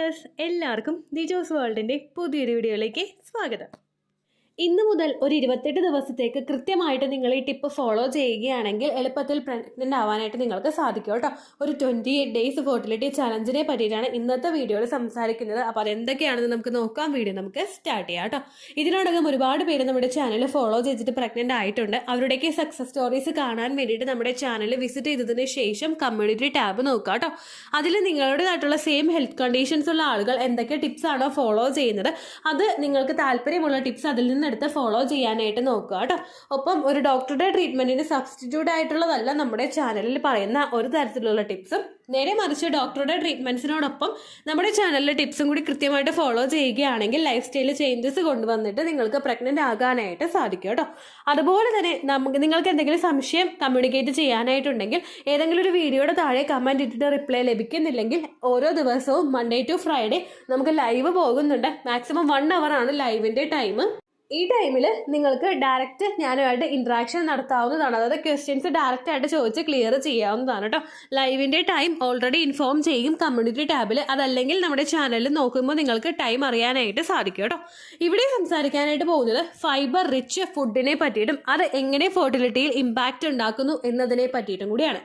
Viewers, എല്ലാവർക്കും ദിജോസ് വേൾഡിൻ്റെ പുതിയൊരു വീഡിയോയിലേക്ക് സ്വാഗതം. ഇന്നു മുതൽ ഒരു 28 ദിവസത്തേക്ക് കൃത്യമായിട്ട് നിങ്ങൾ ഈ ടിപ്പ് ഫോളോ ചെയ്യുകയാണെങ്കിൽ എളുപ്പത്തിൽ പ്രഗ്നൻ്റ് ആവാനായിട്ട് നിങ്ങൾക്ക് സാധിക്കും കേട്ടോ. ഒരു 28 ഡേയ്സ് ഫെർട്ടിലിറ്റി ചലഞ്ചിനെ പറ്റിയിട്ടാണ് ഇന്നത്തെ വീഡിയോയിൽ സംസാരിക്കുന്നത്. അപ്പോൾ അതെന്തൊക്കെയാണെന്ന് നമുക്ക് നോക്കാം. വീഡിയോ നമുക്ക് സ്റ്റാർട്ട് ചെയ്യാം കേട്ടോ. ഇതിനോടകം ഒരുപാട് പേര് നമ്മുടെ ചാനൽ ഫോളോ ചെയ്തിട്ട് പ്രഗ്നൻ്റ് ആയിട്ടുണ്ട്. അവരുടെയൊക്കെ സക്സസ് സ്റ്റോറീസ് കാണാൻ വേണ്ടിയിട്ട് നമ്മുടെ ചാനൽ വിസിറ്റ് ചെയ്തതിന് ശേഷം കമ്മ്യൂണിറ്റി ടാബ് നോക്കുക കേട്ടോ. അതിൽ നിങ്ങളുടേതായിട്ടുള്ള സെയിം ഹെൽത്ത് കണ്ടീഷൻസ് ഉള്ള ആളുകൾ എന്തൊക്കെ ടിപ്സ് ആണോ ഫോളോ ചെയ്യുന്നത്, അത് നിങ്ങൾക്ക് താല്പര്യമുള്ള ടിപ്സ് അതിൽ നിന്ന് എടുത്ത് ഫോളോ ചെയ്യാനായിട്ട് നോക്കുക കേട്ടോ. ഒപ്പം ഒരു ഡോക്ടറുടെ ട്രീറ്റ്മെന്റിന് സബ്സ്റ്റിറ്റ്യൂട്ട് ആയിട്ടുള്ളതല്ല നമ്മുടെ ചാനലിൽ പറയുന്ന ഒരു തരത്തിലുള്ള ടിപ്സും. നേരെ മറിച്ച് ഡോക്ടറുടെ ട്രീറ്റ്മെന്റ്സിനോടൊപ്പം നമ്മുടെ ചാനലിലെ ടിപ്സും കൂടി കൃത്യമായിട്ട് ഫോളോ ചെയ്യുകയാണെങ്കിൽ ലൈഫ് സ്റ്റൈൽ ചേഞ്ചസ് കൊണ്ടുവന്നിട്ട് നിങ്ങൾക്ക് പ്രഗ്നന്റ് ആകാനായിട്ട് സാധിക്കും കേട്ടോ. അതുപോലെ തന്നെ നിങ്ങൾക്ക് എന്തെങ്കിലും സംശയം കമ്മ്യൂണിക്കേറ്റ് ചെയ്യാനായിട്ടുണ്ടെങ്കിൽ ഏതെങ്കിലും ഒരു വീഡിയോയുടെ താഴെ കമന്റ് ഇട്ടിട്ട് റിപ്ലൈ ലഭിക്കുന്നില്ലെങ്കിൽ ഓരോ ദിവസവും മൺഡേ ടു ഫ്രൈഡേ നമുക്ക് ലൈവ് പോകുന്നുണ്ട്. മാക്സിമം 1 hour ആണ് ലൈവിന്റെ ടൈം. ഈ ടൈമിൽ നിങ്ങൾക്ക് ഡയറക്റ്റ് ഞാനുമായിട്ട് ഇൻട്രാക്ഷൻ നടത്താവുന്നതാണ്. അതായത് ക്വസ്റ്റ്യൻസ് ഡയറക്റ്റ് ആയിട്ട് ചോദിച്ച് ക്ലിയർ ചെയ്യാവുന്നതാണ് കേട്ടോ. ലൈവിൻ്റെ ടൈം ഓൾറെഡി ഇൻഫോം ചെയ്യും കമ്മ്യൂണിറ്റി ടാബിൽ. അതല്ലെങ്കിൽ നമ്മുടെ ചാനലിൽ നോക്കുമ്പോൾ നിങ്ങൾക്ക് ടൈം അറിയാനായിട്ട് സാധിക്കും കേട്ടോ. ഇവിടെ സംസാരിക്കാനായിട്ട് പോകുന്നത് ഫൈബർ റിച്ച് ഫുഡിനെ പറ്റിയിട്ടും അത് എങ്ങനെ ഫെർട്ടിലിറ്റിയിൽ ഇമ്പാക്റ്റ് ഉണ്ടാക്കുന്നു എന്നതിനെ പറ്റിയിട്ടും കൂടിയാണ്.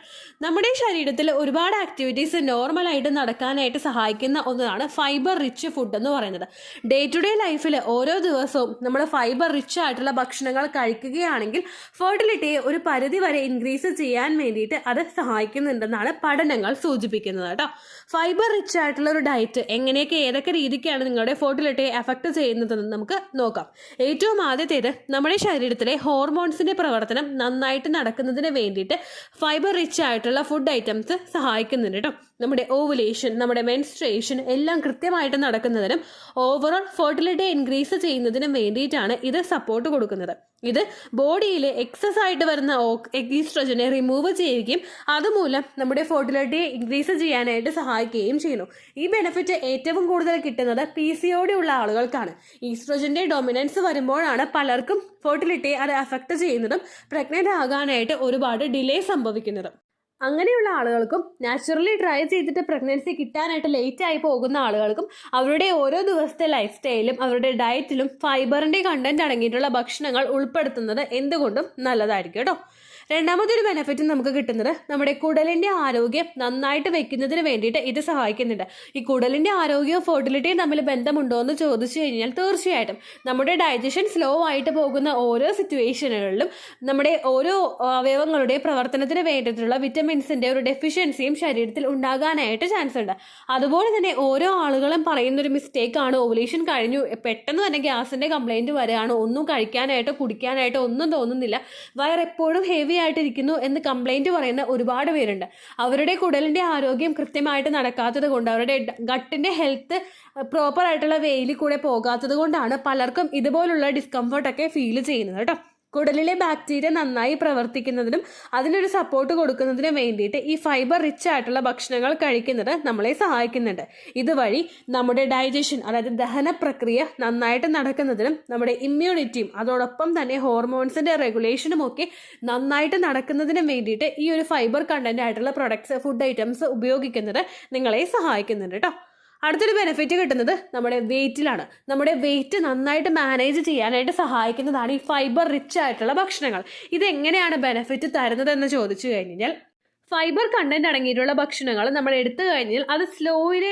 നമ്മുടെ ശരീരത്തിൽ ഒരുപാട് ആക്ടിവിറ്റീസ് നോർമലായിട്ട് നടക്കാനായിട്ട് സഹായിക്കുന്ന ഒന്നാണ് ഫൈബർ റിച്ച് ഫുഡ് എന്ന് പറയുന്നത്. ഡേ ടു ഡേ ലൈഫിൽ ഓരോ ദിവസവും നമ്മൾ ഫൈബർ റിച്ച് ആയിട്ടുള്ള ഭക്ഷണങ്ങൾ കഴിക്കുകയാണെങ്കിൽ ഫെർട്ടിലിറ്റിയെ ഒരു പരിധി വരെ ഇൻക്രീസ് ചെയ്യാൻ വേണ്ടിയിട്ട് അത് സഹായിക്കുന്നുണ്ടെന്നാണ് പഠനങ്ങൾ സൂചിപ്പിക്കുന്നത് കേട്ടോ. ഫൈബർ റിച്ച് ആയിട്ടുള്ള ഒരു ഡയറ്റ് എങ്ങനെയൊക്കെ ഏതൊക്കെ രീതിക്കാണ് നിങ്ങളുടെ ഫെർട്ടിലിറ്റിയെ എഫക്ട് ചെയ്യുന്നതെന്ന് നമുക്ക് നോക്കാം. ഏറ്റവും ആദ്യത്തേത്, നമ്മുടെ ശരീരത്തിലെ ഹോർമോൺസിന്റെ പ്രവർത്തനം നന്നായിട്ട് നടക്കുന്നതിന് വേണ്ടിയിട്ട് ഫൈബർ റിച്ച് ആയിട്ടുള്ള ഫുഡ് ഐറ്റംസ് സഹായിക്കുന്നുണ്ട് കേട്ടോ. നമ്മുടെ ഓവുലേഷൻ, നമ്മുടെ മെൻസ്ട്രേഷൻ എല്ലാം കൃത്യമായിട്ട് നടക്കുന്നതിനും ഓവറോൾ ഫെർട്ടിലിറ്റി ഇൻക്രീസ് ചെയ്യുന്നതിനും വേണ്ടിയിട്ടാണ് ഇത് സപ്പോർട്ട് കൊടുക്കുന്നത്. ഇത് ബോഡിയിൽ എക്സസ് ആയിട്ട് വരുന്ന ഈസ്ട്രജനെ റിമൂവ് ചെയ്യുകയും അതുമൂലം നമ്മുടെ ഫെർട്ടിലിറ്റിയെ ഇൻക്രീസ് ചെയ്യാനായിട്ട് സഹായിക്കുകയും ചെയ്യുന്നു. ഈ ബെനിഫിറ്റ് ഏറ്റവും കൂടുതൽ കിട്ടുന്നത് PCOD ഉള്ള ആളുകൾക്കാണ്. ഈസ്ട്രജന്റെ ഡൊമിനൻസ് വരുമ്പോഴാണ് പലർക്കും ഫെർട്ടിലിറ്റിയെ അത് അഫക്റ്റ് ചെയ്യുന്നതും പ്രഗ്നന്റ് ആകാനായിട്ട് ഒരുപാട് ഡിലേ സംഭവിക്കുന്നതും. അങ്ങനെയുള്ള ആളുകൾക്കും നാച്ചുറലി ട്രൈ ചെയ്തിട്ട് പ്രഗ്നൻസി കിട്ടാനായിട്ട് ലേറ്റ് ആയി പോകുന്ന ആളുകൾക്കും അവരുടെ ഓരോ ദിവസത്തെ ലൈഫ് സ്റ്റൈലും അവരുടെ ഡയറ്റിലും ഫൈബറിന്റെ കണ്ടന്റ് അടങ്ങിയിട്ടുള്ള ഭക്ഷണങ്ങൾ ഉൾപ്പെടുത്തുന്നത് എന്തുകൊണ്ടും നല്ലതായിരിക്കും കേട്ടോ. രണ്ടാമതൊരു ബെനിഫിറ്റ് നമുക്ക് കിട്ടുന്നത് നമ്മുടെ കുടലിന്റെ ആരോഗ്യം നന്നായിട്ട് വെക്കുന്നതിന് വേണ്ടിയിട്ട് ഇത് സഹായിക്കുന്നുണ്ട്. ഈ കുടലിന്റെ ആരോഗ്യവും ഫെർട്ടിലിറ്റിയും തമ്മിൽ ബന്ധമുണ്ടോ എന്ന് ചോദിച്ചു കഴിഞ്ഞാൽ തീർച്ചയായിട്ടും നമ്മുടെ ഡൈജഷൻ സ്ലോ ആയിട്ട് പോകുന്ന ഓരോ സിറ്റുവേഷനുകളിലും നമ്മുടെ ഓരോ അവയവങ്ങളുടെ പ്രവർത്തനത്തിന് വേണ്ടിയിട്ടുള്ള വിറ്റമിൻസിന്റെ ഒരു ഡെഫിഷ്യൻസിയും ശരീരത്തിൽ ഉണ്ടാകാനായിട്ട് ചാൻസ് ഉണ്ട്. അതുപോലെ തന്നെ ഓരോ ആളുകളും പറയുന്നൊരു മിസ്റ്റേക്കാണ്, ഓവുലേഷൻ കഴിഞ്ഞു പെട്ടെന്ന് തന്നെ ഗ്യാസിന്റെ കംപ്ലൈന്റ് വരികയാണ്, ഒന്നും കഴിക്കാനായിട്ടോ കുടിക്കാനായിട്ടോ ഒന്നും തോന്നുന്നില്ല, വയറെപ്പോഴും ഹെവി ആയിട്ടിരിക്കുന്നു എന്ന് കംപ്ലൈന്റ് പറയുന്ന ഒരുപാട് പേരുണ്ട്. അവരുടെ കുടലിന്റെ ആരോഗ്യം കൃത്യമായിട്ട് നടക്കാത്തത് കൊണ്ട്, അവരുടെ ഗട്ടിന്റെ ഹെൽത്ത് പ്രോപ്പർ ആയിട്ടുള്ള വേയിൽ കൂടെ പോകാത്തത് കൊണ്ടാണ് പലർക്കും ഇതുപോലുള്ള ഡിസ്കംഫർട്ടൊക്കെ ഫീൽ ചെയ്യുന്നത് കേട്ടോ. കുടലിലെ ബാക്ടീരിയ നന്നായി പ്രവർത്തിക്കുന്നതിനും അതിനൊരു സപ്പോർട്ട് കൊടുക്കുന്നതിനും വേണ്ടിയിട്ട് ഈ ഫൈബർ റിച്ച് ആയിട്ടുള്ള ഭക്ഷണങ്ങൾ കഴിക്കുന്നത് നമ്മളെ സഹായിക്കുന്നുണ്ട്. ഇതുവഴി നമ്മുടെ ഡൈജഷൻ, അതായത് ദഹന പ്രക്രിയ നന്നായിട്ട് നടക്കുന്നതിനും നമ്മുടെ ഇമ്മ്യൂണിറ്റിയും അതോടൊപ്പം തന്നെ ഹോർമോൺസിന്റെ റെഗുലേഷനും ഒക്കെ നന്നായിട്ട് നടക്കുന്നതിനും വേണ്ടിയിട്ട് ഈ ഒരു ഫൈബർ കണ്ടന്റ് ആയിട്ടുള്ള പ്രൊഡക്ട്സ്, ഫുഡ് ഐറ്റംസ് ഉപയോഗിക്കുന്നത് നിങ്ങളെ സഹായിക്കുന്നുണ്ട് കേട്ടോ. അടുത്തൊരു ബെനിഫിറ്റ് കിട്ടുന്നത് നമ്മുടെ വെയിറ്റിലാണ്. നമ്മുടെ വെയിറ്റ് നന്നായിട്ട് മാനേജ് ചെയ്യാനായിട്ട് സഹായിക്കുന്നതാണ് ഈ ഫൈബർ റിച്ച് ആയിട്ടുള്ള ഭക്ഷണങ്ങൾ. ഇതെങ്ങനെയാണ് ബെനിഫിറ്റ് തരുന്നതെന്ന് ചോദിച്ചു കഴിഞ്ഞാൽ, ഫൈബർ കണ്ടന്റ് അടങ്ങിയിട്ടുള്ള ഭക്ഷണങ്ങൾ നമ്മൾ എടുത്തു കഴിഞ്ഞാൽ അത് സ്ലോയിലേ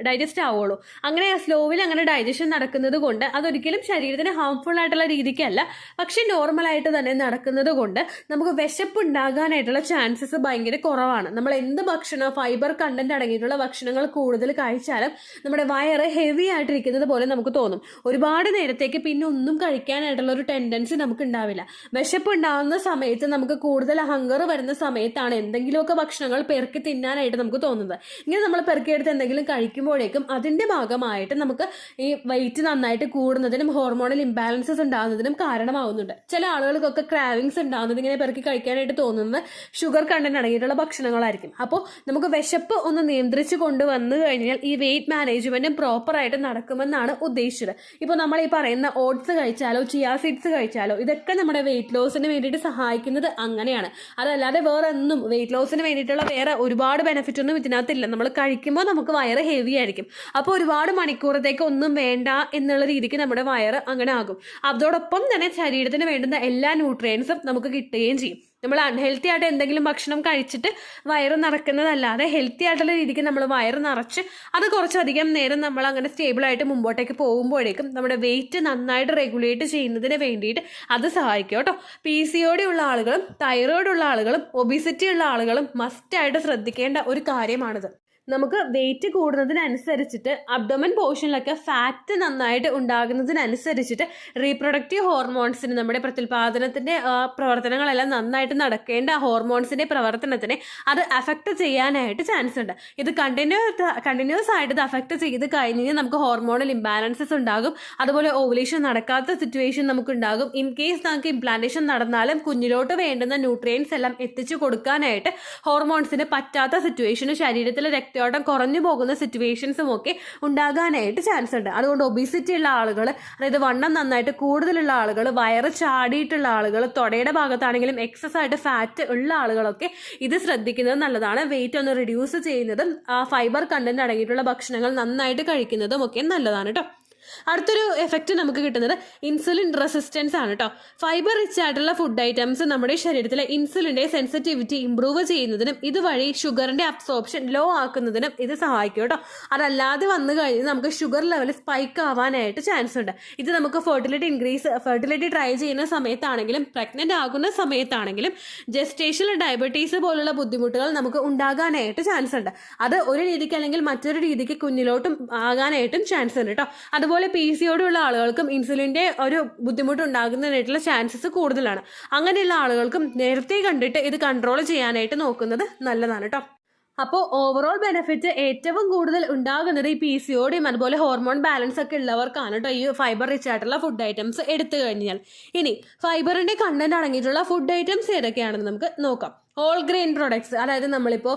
ഡൈജസ്റ്റ് ആവുള്ളൂ. അങ്ങനെ സ്ലോവിൽ അങ്ങനെ ഡൈജഷൻ നടക്കുന്നത് കൊണ്ട് അതൊരിക്കലും ശരീരത്തിന് ഹാംഫുൾ ആയിട്ടുള്ള രീതിക്കല്ല, പക്ഷെ നോർമലായിട്ട് തന്നെ നടക്കുന്നത് കൊണ്ട് നമുക്ക് വിശപ്പ് ഉണ്ടാകാനായിട്ടുള്ള ചാൻസസ് ഭയങ്കര കുറവാണ്. നമ്മൾ എന്ത് ഭക്ഷണം ഫൈബർ കണ്ടന്റ് അടങ്ങിയിട്ടുള്ള ഭക്ഷണങ്ങൾ കൂടുതൽ കഴിച്ചാലും നമ്മുടെ വയറ് ഹെവി ആയിട്ടിരിക്കുന്നത് പോലെ നമുക്ക് തോന്നും. ഒരുപാട് നേരത്തേക്ക് പിന്നെ ഒന്നും കഴിക്കാനായിട്ടുള്ള ഒരു ടെൻഡൻസി നമുക്ക് ഉണ്ടാവില്ല. വിശപ്പ് ഉണ്ടാകുന്ന സമയത്ത് നമുക്ക് കൂടുതൽ ഹങ്കർ വരുന്ന സമയത്താണ് എന്തെങ്കിലുമൊക്കെ ഭക്ഷണങ്ങൾ പെറുക്കി തിന്നാനായിട്ട് നമുക്ക് തോന്നുന്നത്. ഇങ്ങനെ നമ്മൾ പെറുക്കിയെടുത്ത് എന്തെങ്കിലും കഴിക്കുമ്പോഴേക്കും അതിന്റെ ഭാഗമായിട്ട് നമുക്ക് ഈ വെയിറ്റ് നന്നായിട്ട് കൂടുന്നതിനും ഹോർമോണൽ ഇംബാലൻസസ് ഉണ്ടാകുന്നതിനും കാരണമാവുന്നുണ്ട്. ചില ആളുകൾക്കൊക്കെ ക്രാവിങ്സ് ഉണ്ടാകുന്നത് ഇങ്ങനെ പെറുക്കി കഴിക്കാനായിട്ട് തോന്നുന്നത് ഷുഗർ കണ്ടന്റ് അടങ്ങിയിട്ടുള്ള ഭക്ഷണങ്ങളായിരിക്കും. അപ്പോൾ നമുക്ക് വിശപ്പ് ഒന്ന് നിയന്ത്രിച്ച് കൊണ്ടുവന്നു കഴിഞ്ഞാൽ ഈ വെയിറ്റ് മാനേജ്മെന്റും പ്രോപ്പറായിട്ട് നടക്കുമെന്നാണ് ഉദ്ദേശിച്ചത്. ഇപ്പോൾ നമ്മൾ ഈ പറയുന്ന ഓട്സ് കഴിച്ചാലോ ചിയാ സീഡ്സ് കഴിച്ചാലോ ഇതൊക്കെ നമ്മുടെ വെയിറ്റ് ലോസിന് വേണ്ടിയിട്ട് സഹായിക്കുന്നത് അങ്ങനെയാണ്. അതല്ലാതെ വേറൊന്നും വെയിറ്റ് ലോസിന് വേണ്ടിയിട്ടുള്ള വേറെ ഒരുപാട് ബെനിഫിറ്റ് ഒന്നും ഇതിനകത്തില്ല. നമ്മൾ കഴിക്കുമ്പോൾ നമുക്ക് വയറ് ഹെവി ആയിരിക്കും. അപ്പോൾ ഒരുപാട് മണിക്കൂറത്തേക്ക് ഒന്നും വേണ്ട എന്നുള്ള രീതിക്ക് നമ്മുടെ വയറ് അങ്ങനെ ആകും. അതോടൊപ്പം തന്നെ ശരീരത്തിന് വേണ്ടുന്ന എല്ലാ ന്യൂട്രിയൻസും നമുക്ക് കിട്ടുകയും ചെയ്യും. നമ്മൾ അൺഹെൽത്തി ആയിട്ട് എന്തെങ്കിലും ഭക്ഷണം കഴിച്ചിട്ട് വയറ് നിറക്കുന്നതല്ലാതെ ഹെൽത്തി ആയിട്ടുള്ള രീതിക്ക് നമ്മൾ വയറ് നിറച്ച് അത് കുറച്ചധികം നേരം നമ്മൾ അങ്ങനെ സ്റ്റേബിളായിട്ട് മുമ്പോട്ടേക്ക് പോകുമ്പോഴേക്കും നമ്മുടെ വെയിറ്റ് നന്നായിട്ട് റെഗുലേറ്റ് ചെയ്യുന്നതിന് വേണ്ടിയിട്ട് അത് സഹായിക്കും കേട്ടോ. PCOD ഉള്ള ആളുകളും തൈറോയ്ഡ് ഉള്ള ആളുകളും ഒബിസിറ്റി ഉള്ള ആളുകളും മസ്റ്റായിട്ട് ശ്രദ്ധിക്കേണ്ട ഒരു കാര്യമാണിത്. നമുക്ക് വെയിറ്റ് കൂടുന്നതിനനുസരിച്ചിട്ട് അബ്ഡോമൻ പോർഷനിലൊക്കെ ഫാറ്റ് നന്നായിട്ട് ഉണ്ടാകുന്നതിനനുസരിച്ചിട്ട് റീപ്രൊഡക്റ്റീവ് ഹോർമോൺസിന് നമ്മുടെ പ്രത്യുൽപാദനത്തിൻ്റെ പ്രവർത്തനങ്ങളെല്ലാം നന്നായിട്ട് നടക്കേണ്ട ഹോർമോൺസിൻ്റെ പ്രവർത്തനത്തിനെ അത് അഫക്റ്റ് ചെയ്യാനായിട്ട് ചാൻസ് ഉണ്ട്. ഇത് കണ്ടിന്യൂസ് ആയിട്ട് ഇത് അഫക്റ്റ് ചെയ്ത് കഴിഞ്ഞാൽ നമുക്ക് ഹോർമോണൽ ഇംബാലൻസസ് ഉണ്ടാകും. അതുപോലെ ഓവുലേഷൻ നടക്കാത്ത സിറ്റുവേഷൻ നമുക്കുണ്ടാകും. ഇൻ കേസ് നമുക്ക് ഇംപ്ലാന്റേഷൻ നടന്നാലും കുഞ്ഞിലോട്ട് വേണ്ടുന്ന ന്യൂട്രിയൻസ് എല്ലാം എത്തിച്ചു കൊടുക്കാനായിട്ട് ഹോർമോൺസിന് പറ്റാത്ത സിറ്റുവേഷന് ശരീരത്തിലെ രക്തയോട്ടം കുറഞ്ഞു പോകുന്ന സിറ്റുവേഷൻസും ഒക്കെ ഉണ്ടാകാനായിട്ട് ചാൻസ് ഉണ്ട്. അതുകൊണ്ട് ഒബിസിറ്റി ഉള്ള ആളുകൾ, അതായത് വണ്ണം നന്നായിട്ട് കൂടുതലുള്ള ആളുകൾ, വയറ് ചാടിയിട്ടുള്ള ആളുകൾ, തൊടയുടെ ഭാഗത്താണെങ്കിലും എക്സസ് ആയിട്ട് ഫാറ്റ് ഉള്ള ആളുകളൊക്കെ ഇത് ശ്രദ്ധിക്കുന്നത് നല്ലതാണ്. വെയിറ്റ് ഒന്ന് റിഡ്യൂസ് ചെയ്യുന്നതും ഫൈബർ കണ്ടന്റ് അടങ്ങിയിട്ടുള്ള ഭക്ഷണങ്ങൾ നന്നായിട്ട് കഴിക്കുന്നതും ഒക്കെ നല്ലതാണ് കേട്ടോ. അടുത്തൊരു എഫക്റ്റ് നമുക്ക് കിട്ടുന്നത് ഇൻസുലിൻ റെസിസ്റ്റൻസ് ആണ് കേട്ടോ. ഫൈബർ റിച്ച് ആയിട്ടുള്ള ഫുഡ് ഐറ്റംസ് നമ്മുടെ ശരീരത്തിലെ ഇൻസുലിൻ്റെ സെൻസിറ്റിവിറ്റി ഇംപ്രൂവ് ചെയ്യുന്നതിനും ഇതുവഴി ഷുഗറിൻ്റെ അബ്സോർപ്ഷൻ ലോ ആക്കുന്നതിനും ഇത് സഹായിക്കും കേട്ടോ. അതല്ലാതെ വന്നു കഴിഞ്ഞാൽ നമുക്ക് ഷുഗർ ലെവൽ സ്പൈക്ക് ആവാനായിട്ട് ചാൻസ് ഉണ്ട്. ഇത് നമുക്ക് ഫെർട്ടിലിറ്റി ട്രൈ ചെയ്യുന്ന സമയത്താണെങ്കിലും പ്രഗ്നൻ്റ് ആകുന്ന സമയത്താണെങ്കിലും ജസ്റ്റേഷണൽ ഡയബറ്റീസ് പോലുള്ള ബുദ്ധിമുട്ടുകൾ നമുക്ക് ഉണ്ടാകാനായിട്ട് ചാൻസ് ഉണ്ട്. അത് ഒരു രീതിക്ക് അല്ലെങ്കിൽ മറ്റൊരു രീതിക്ക് കുഞ്ഞിലോട്ടും ആകാനായിട്ടും ചാൻസ് ഉണ്ട് കേട്ടോ. അതുപോലെ PCOD ഉള്ള ആളുകൾക്കും ഇൻസുലിൻ്റെ ഒരു ബുദ്ധിമുട്ടുണ്ടാകുന്നതിനായിട്ടുള്ള ചാൻസസ് കൂടുതലാണ്. അങ്ങനെയുള്ള ആളുകൾക്കും നേരത്തെ കണ്ടിട്ട് ഇത് കൺട്രോൾ ചെയ്യാനായിട്ട് നോക്കുന്നത് നല്ലതാണ് കേട്ടോ. അപ്പോൾ ഓവറോൾ ബെനിഫിറ്റ് ഏറ്റവും കൂടുതൽ ഉണ്ടാകുന്നത് ഈ PCODയും അതുപോലെ ഹോർമോൺ ബാലൻസ് ഒക്കെ ഉള്ളവർക്കാണ് കേട്ടോ, ഈ ഫൈബർ റിച്ച് ആയിട്ടുള്ള ഫുഡ് ഐറ്റംസ് എടുത്തു കഴിഞ്ഞാൽ. ഇനി ഫൈബറിൻ്റെ കണ്ടന്റ് അടങ്ങിയിട്ടുള്ള ഫുഡ് ഐറ്റംസ് ഏതൊക്കെയാണെന്ന് നമുക്ക് നോക്കാം. ഹോൾ ഗ്രെയിൻ പ്രൊഡക്ട്സ്, അതായത് നമ്മളിപ്പോൾ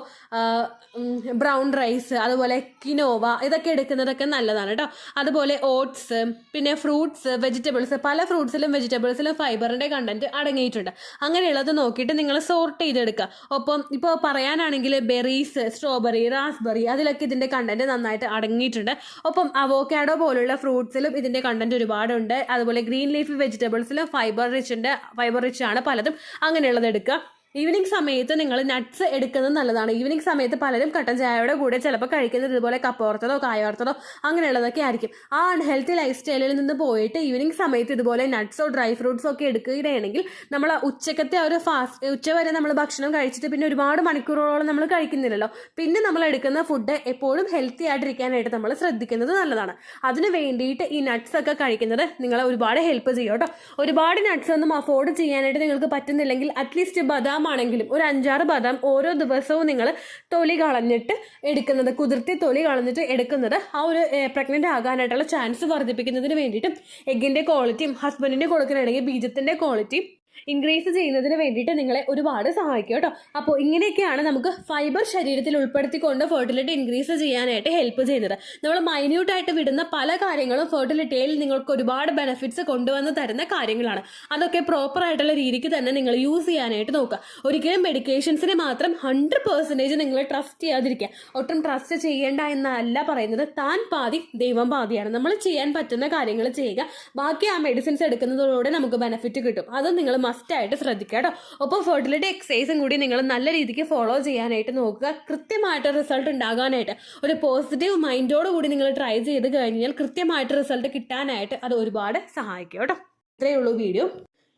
ബ്രൗൺ റൈസ്, അതുപോലെ കിനോവ, ഇതൊക്കെ എടുക്കുന്നതൊക്കെ നല്ലതാണ് കേട്ടോ. അതുപോലെ ഓട്സ്, പിന്നെ ഫ്രൂട്ട്സ്, വെജിറ്റബിൾസ്, പല ഫ്രൂട്ട്സിലും വെജിറ്റബിൾസിലും ഫൈബറിൻ്റെ കണ്ടന്റ് അടങ്ങിയിട്ടുണ്ട്. അങ്ങനെയുള്ളത് നോക്കിയിട്ട് നിങ്ങൾ സോർട്ട് ചെയ്തെടുക്കുക. ഒപ്പം ഇപ്പോൾ പറയാനാണെങ്കിൽ ബെറീസ്, സ്ട്രോബെറി, റാസ്ബെറി, അതിലൊക്കെ ഇതിൻ്റെ കണ്ടന്റ് നന്നായിട്ട് അടങ്ങിയിട്ടുണ്ട്. ഒപ്പം അവോക്കാഡോ പോലുള്ള ഫ്രൂട്ട്സിലും ഇതിൻ്റെ കണ്ടന്റ് ഒരുപാടുണ്ട്. അതുപോലെ ഗ്രീൻ ലീഫി വെജിറ്റബിൾസിലും ഫൈബർ റിച്ച് ആണ് പലതും. അങ്ങനെയുള്ളത് എടുക്കുക. ഈവനിങ് സമയത്ത് നിങ്ങൾ നട്ട്സ് എടുക്കുന്നത് നല്ലതാണ്. ഈവനിങ് സമയത്ത് പലരും കട്ടൻ ചായയുടെ കൂടെ ചിലപ്പോൾ കഴിക്കുന്നത് ഇതുപോലെ കപ്പ വറുത്തതോ കായ വറുത്തതോ അങ്ങനെയുള്ളതൊക്കെ ആയിരിക്കും. ആ അൺഹെൽത്തി ലൈഫ് സ്റ്റൈലിൽ നിന്ന് പോയിട്ട് ഈവനിങ് സമയത്ത് ഇതുപോലെ നട്ട്സോ ഡ്രൈ ഫ്രൂട്ട്സോ ഒക്കെ എടുക്കുകയാണെങ്കിൽ നമ്മൾ ഉച്ചക്കത്തെ ഒരു ഉച്ചവരെ നമ്മൾ ഭക്ഷണം കഴിച്ചിട്ട് പിന്നെ ഒരുപാട് മണിക്കൂറുകളോളം നമ്മൾ കഴിക്കുന്നില്ലല്ലോ. പിന്നെ നമ്മൾ എടുക്കുന്ന ഫുഡ് എപ്പോഴും ഹെൽത്തി ആയിട്ടിരിക്കാനായിട്ട് നമ്മൾ ശ്രദ്ധിക്കുന്നത് നല്ലതാണ്. അതിന് വേണ്ടിയിട്ട് ഈ നട്ട്സ് ഒക്കെ കഴിക്കുന്നത് നിങ്ങളെ ഒരുപാട് ഹെൽപ്പ് ചെയ്യും കേട്ടോ. ഒരുപാട് നട്ട്സ് ഒന്നും അഫോർഡ് ചെയ്യാനായിട്ട് നിങ്ങൾക്ക് പറ്റുന്നില്ലെങ്കിൽ അറ്റ്ലീസ്റ്റ് ബദാം ആണെങ്കിലും ഒരു 5-6 ബദാം ഓരോ ദിവസവും നിങ്ങൾ തൊലി കളഞ്ഞിട്ട് എടുക്കുന്നത്, കുതിർത്തി തൊലി കളഞ്ഞിട്ട് എടുക്കുന്നത് ആ ഒരു പ്രഗ്നൻ്റ് ആകാനായിട്ടുള്ള ചാൻസ് വർദ്ധിപ്പിക്കുന്നതിന് വേണ്ടിയിട്ടും എഗ്ഗിൻ്റെ ക്വാളിറ്റിയും ഹസ്ബൻഡിൻ്റെ കൊടുക്കാനാണെങ്കിൽ ബീജത്തിൻ്റെ ക്വാളിറ്റിയും ഇൻക്രീസ് ചെയ്യുന്നതിന് വേണ്ടിയിട്ട് നിങ്ങളെ ഒരുപാട് സഹായിക്കും കേട്ടോ. അപ്പോൾ ഇങ്ങനെയൊക്കെയാണ് നമുക്ക് ഫൈബർ ശരീരത്തിൽ ഉൾപ്പെടുത്തിക്കൊണ്ട് ഫെർട്ടിലിറ്റി ഇൻക്രീസ് ചെയ്യാനായിട്ട് ഹെൽപ്പ് ചെയ്യുന്നത്. നമ്മൾ മൈന്യൂട്ടായിട്ട് വിടുന്ന പല കാര്യങ്ങളും ഫെർട്ടിലിറ്റിയിൽ നിങ്ങൾക്ക് ഒരുപാട് ബെനിഫിറ്റ്സ് കൊണ്ടുവന്ന് തരുന്ന കാര്യങ്ങളാണ്. അതൊക്കെ പ്രോപ്പറായിട്ടുള്ള രീതിക്ക് തന്നെ നിങ്ങൾ യൂസ് ചെയ്യാനായിട്ട് നോക്കുക. ഒരിക്കലും മെഡിക്കേഷൻസിനെ മാത്രം 100% നിങ്ങൾ ട്രസ്റ്റ് ചെയ്യാതിരിക്കുക. ഒട്ടും ട്രസ്റ്റ് ചെയ്യേണ്ട എന്നല്ല പറയുന്നത്. താൻ പാതി ദൈവം പാതിയാണ്. നമ്മൾ ചെയ്യാൻ പറ്റുന്ന കാര്യങ്ങൾ ചെയ്യുക. ബാക്കി ആ മെഡിസിൻസ് എടുക്കുന്നതോടെ നമുക്ക് ബെനിഫിറ്റ് കിട്ടും. അത് നിങ്ങൾ മസ്റ്റായിട്ട് ശ്രദ്ധിക്കുക കേട്ടോ. ഒപ്പം ഫെർട്ടിലിറ്റി എക്സസൈസും കൂടി നിങ്ങൾ നല്ല രീതിക്ക് ഫോളോ ചെയ്യാനായിട്ട് നോക്കുക. കൃത്യമായിട്ട് റിസൾട്ട് ഉണ്ടാകാനായിട്ട് ഒരു പോസിറ്റീവ് മൈൻഡോട് കൂടി നിങ്ങൾ ട്രൈ ചെയ്ത് കഴിഞ്ഞാൽ കൃത്യമായിട്ട് റിസൾട്ട് കിട്ടാനായിട്ട് അത് ഒരുപാട് സഹായിക്കും കേട്ടോ. ഇത്രയേ ഉള്ളൂ വീഡിയോ.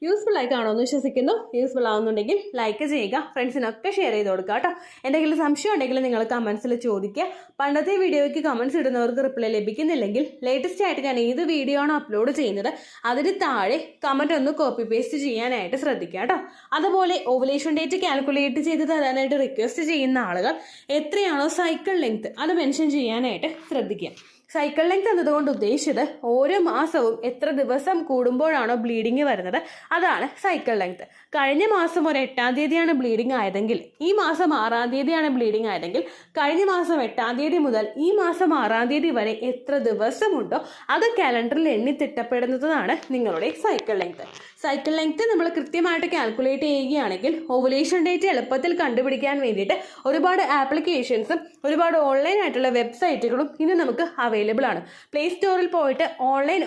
യൂസ്ഫുൾ ആയി കാണുമെന്ന് വിശ്വസിക്കുന്നു. യൂസ്ഫുൾ ആവുന്നുണ്ടെങ്കിൽ ലൈക്ക് ചെയ്യുക, ഫ്രണ്ട്സിനൊക്കെ ഷെയർ ചെയ്ത് കൊടുക്കുക കേട്ടോ. എന്തെങ്കിലും സംശയം ഉണ്ടെങ്കിൽ നിങ്ങൾ കമൻസിൽ ചോദിക്കുക. പണ്ടത്തെ വീഡിയോയ്ക്ക് കമൻസ് ഇടുന്നവർക്ക് റിപ്ലൈ ലഭിക്കുന്നില്ലെങ്കിൽ ലേറ്റസ്റ്റ് ആയിട്ട് ഞാൻ ഏത് വീഡിയോ ആണോ അപ്ലോഡ് ചെയ്യുന്നത് അതിന് താഴെ കമൻറ്റ് ഒന്ന് കോപ്പി പേസ്റ്റ് ചെയ്യാനായിട്ട് ശ്രദ്ധിക്കുക കേട്ടോ. അതുപോലെ ഓവുലേഷൻ ഡേറ്റ് കാൽക്കുലേറ്റ് ചെയ്ത് തരാനായിട്ട് റിക്വസ്റ്റ് ചെയ്യുന്ന ആളുകൾ എത്രയാണോ സൈക്കിൾ ലെങ്ത് അത് മെൻഷൻ ചെയ്യാനായിട്ട് ശ്രദ്ധിക്കുക. സൈക്കിൾ ലെങ്ത് എന്നതുകൊണ്ട് ഉദ്ദേശിച്ചത് ഓരോ മാസവും എത്ര ദിവസം കൂടുമ്പോഴാണോ ബ്ലീഡിങ് വരുന്നത് അതാണ് സൈക്കിൾ ലെങ്ത്. കഴിഞ്ഞ മാസം ഒരു 8-ാം തീയതിയാണ് ബ്ലീഡിങ് ആയതെങ്കിൽ ഈ മാസം 6-ാം തീയതിയാണ് ബ്ലീഡിങ് ആയതെങ്കിൽ കഴിഞ്ഞ മാസം 8-ാം തീയതി മുതൽ ഈ മാസം 6-ാം തീയതി വരെ എത്ര ദിവസമുണ്ടോ അത് കാലണ്ടറിൽ എണ്ണി തിട്ടപ്പെടുന്നതാണ് നിങ്ങളുടെ സൈക്കിൾ ലെങ്ത്. സൈക്കിൾ ലെങ്ത് നമ്മൾ കൃത്യമായിട്ട് കാൽക്കുലേറ്റ് ചെയ്യുകയാണെങ്കിൽ ഓവുലേഷൻ ഡേറ്റ് എളുപ്പത്തിൽ കണ്ടുപിടിക്കാൻ വേണ്ടിയിട്ട് ഒരുപാട് ആപ്ലിക്കേഷൻസും ഒരുപാട് ഓൺലൈൻ ആയിട്ടുള്ള വെബ്സൈറ്റുകളും ഇന്ന് നമുക്ക് അവൈലബിൾ ആണ്. പ്ലേ സ്റ്റോറിൽ പോയിട്ട് ഓൺലൈൻ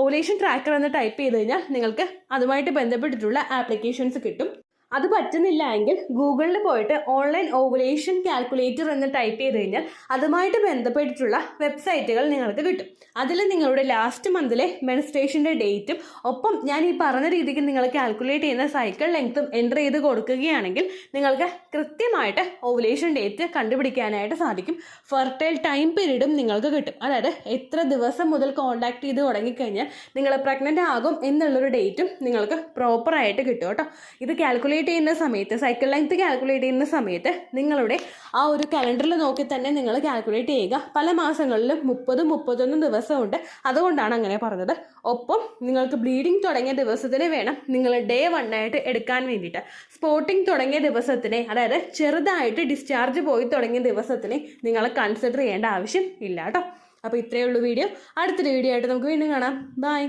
ഓവുലേഷൻ ട്രാക്കർ എന്ന് ടൈപ്പ് ചെയ്ത് കഴിഞ്ഞാൽ നിങ്ങൾക്ക് അതുമായിട്ട് ബന്ധപ്പെട്ടിട്ടുള്ള ആപ്ലിക്കേഷൻസ് കിട്ടും. അത് പറ്റുന്നില്ല എങ്കിൽ ഗൂഗിളിൽ പോയിട്ട് ഓൺലൈൻ ഓവുലേഷൻ കാൽക്കുലേറ്റർ എന്ന് ടൈപ്പ് ചെയ്ത് കഴിഞ്ഞാൽ അതുമായിട്ട് ബന്ധപ്പെട്ടിട്ടുള്ള വെബ്സൈറ്റുകൾ നിങ്ങൾക്ക് കിട്ടും. അതിൽ നിങ്ങളുടെ ലാസ്റ്റ് മന്തിലെ മെൻസ്ട്രേഷൻ്റെ ഡേറ്റും ഒപ്പം ഞാൻ ഈ പറഞ്ഞ രീതിക്ക് നിങ്ങൾ കാൽക്കുലേറ്റ് ചെയ്യുന്ന സൈക്കിൾ ലെങ്ത്തും എൻ്റർ ചെയ്ത് കൊടുക്കുകയാണെങ്കിൽ നിങ്ങൾക്ക് കൃത്യമായിട്ട് ഓവുലേഷൻ ഡേറ്റ് കണ്ടുപിടിക്കാനായിട്ട് സാധിക്കും. ഫെർട്ടൈൽ ടൈം പീരീഡും നിങ്ങൾക്ക് കിട്ടും. അതായത് എത്ര ദിവസം മുതൽ കോൺടാക്ട് ചെയ്ത് തുടങ്ങിക്കഴിഞ്ഞാൽ നിങ്ങൾ പ്രഗ്നൻ്റ് ആകും എന്നുള്ളൊരു ഡേറ്റും നിങ്ങൾക്ക് പ്രോപ്പറായിട്ട് കിട്ടും കേട്ടോ. ഇത് കാൽക്കുലേറ്റ് ചെയ്യുന്ന സമയത്ത് സൈക്കിൾ ലെങ്ത് കാൽക്കുലേറ്റ് ചെയ്യുന്ന സമയത്ത് നിങ്ങളുടെ ആ ഒരു കലണ്ടറിൽ നോക്കി തന്നെ നിങ്ങൾ കാൽക്കുലേറ്റ് ചെയ്യുക. പല മാസങ്ങളിലും 30-31 ദിവസമുണ്ട്, അതുകൊണ്ടാണ് അങ്ങനെ പറഞ്ഞത്. ഒപ്പം നിങ്ങൾക്ക് ബ്ലീഡിങ് തുടങ്ങിയ ദിവസത്തിന് വേണം നിങ്ങൾ ഡേ 1 ആയിട്ട് എടുക്കാൻ വേണ്ടിയിട്ട്. സ്പോട്ടിങ് തുടങ്ങിയ ദിവസത്തിനെ, അതായത് ചെറുതായിട്ട് ഡിസ്ചാർജ് പോയി തുടങ്ങിയ ദിവസത്തിനെ നിങ്ങൾ കൺസിഡർ ചെയ്യേണ്ട ആവശ്യം ഇല്ല കേട്ടോ. അപ്പോൾ ഇത്രയേ ഉള്ളൂ വീഡിയോ. അടുത്തൊരു വീഡിയോ ആയിട്ട് നമുക്ക് വീണ്ടും കാണാം. ബൈ.